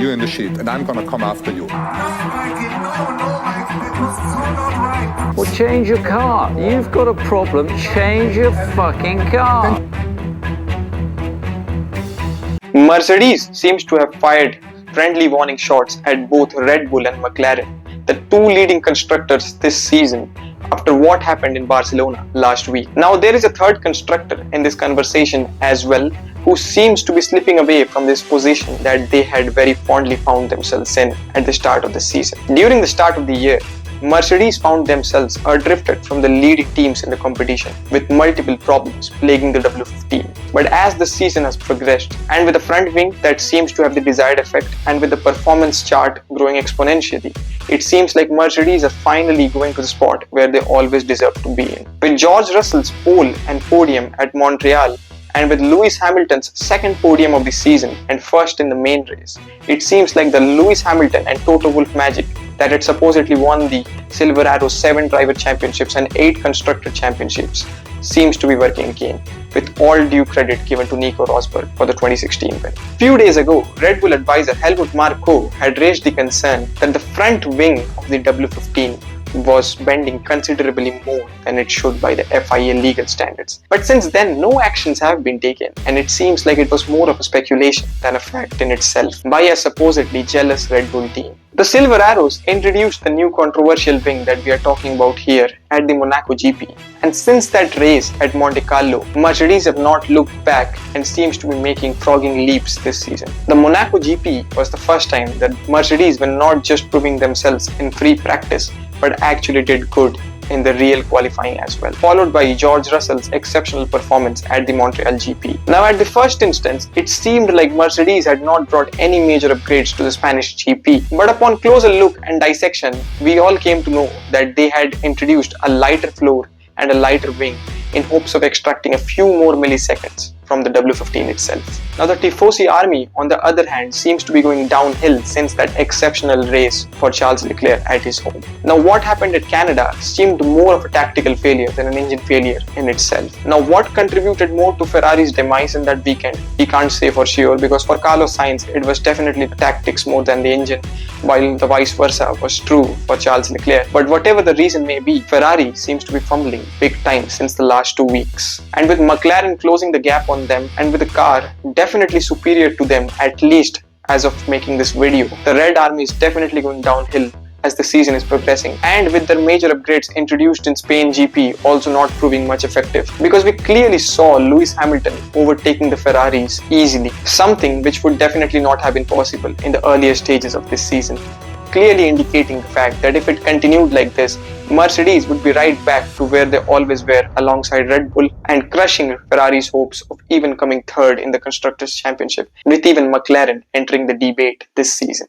you're in the shit, and I'm gonna come after you. Well, change your car. You've got a problem, change your fucking car. Mercedes seems to have fired friendly warning shots at both Red Bull and McLaren, the two leading constructors this season, after what happened in Barcelona last week. Now there is a third constructor in this conversation as well, who seems to be slipping away from this position that they had very fondly found themselves in at the start of the season. During the start of the year, Mercedes found themselves adrifted from the leading teams in the competition, with multiple problems plaguing the W15. But as the season has progressed, and with a front wing that seems to have the desired effect, and with the performance chart growing exponentially, it seems like Mercedes are finally going to the spot where they always deserve to be in. With George Russell's pole and podium at Montreal, and with Lewis Hamilton's second podium of the season and first in the main race, it seems like the Lewis Hamilton and Toto Wolff magic that had supposedly won the Silver Arrow 7 driver championships and 8 constructor championships seems to be working again, with all due credit given to Nico Rosberg for the 2016 win. Few days ago, Red Bull advisor Helmut Marko had raised the concern that the front wing of the W15 was bending considerably more than it should by the FIA legal standards. But since then, no actions have been taken, and it seems like it was more of a speculation than a fact in itself by a supposedly jealous Red Bull team. The Silver Arrows introduced the new controversial wing that we are talking about here at the Monaco GP, and since that race at Monte Carlo, Mercedes have not looked back and seems to be making frogging leaps this season. The Monaco GP was the first time that Mercedes were not just proving themselves in free practice, but actually did good in the real qualifying as well, followed by George Russell's exceptional performance at the Montreal GP. Now at the first instance, it seemed like Mercedes had not brought any major upgrades to the Spanish GP, but upon closer look and dissection, we all came to know that they had introduced a lighter floor and a lighter wing in hopes of extracting a few more milliseconds from the W15 itself. Now the Tifosi army, on the other hand, seems to be going downhill since that exceptional race for Charles Leclerc at his home. Now what happened at Canada seemed more of a tactical failure than an engine failure in itself. Now what contributed more to Ferrari's demise in that weekend, we can't say for sure, because for Carlos Sainz it was definitely the tactics more than the engine, while the vice versa was true for Charles Leclerc. But whatever the reason may be, Ferrari seems to be fumbling big time since the last 2 weeks. And with McLaren closing the gap on them, and with a car definitely superior to them, at least as of making this video, the Red Army is definitely going downhill as the season is progressing, and with their major upgrades introduced in Spain GP also not proving much effective, because we clearly saw Lewis Hamilton overtaking the Ferraris easily, something which would definitely not have been possible in the earlier stages of this season, clearly indicating the fact that if it continued like this, Mercedes would be right back to where they always were alongside Red Bull, and crushing Ferrari's hopes of even coming third in the Constructors' Championship, with even McLaren entering the debate this season.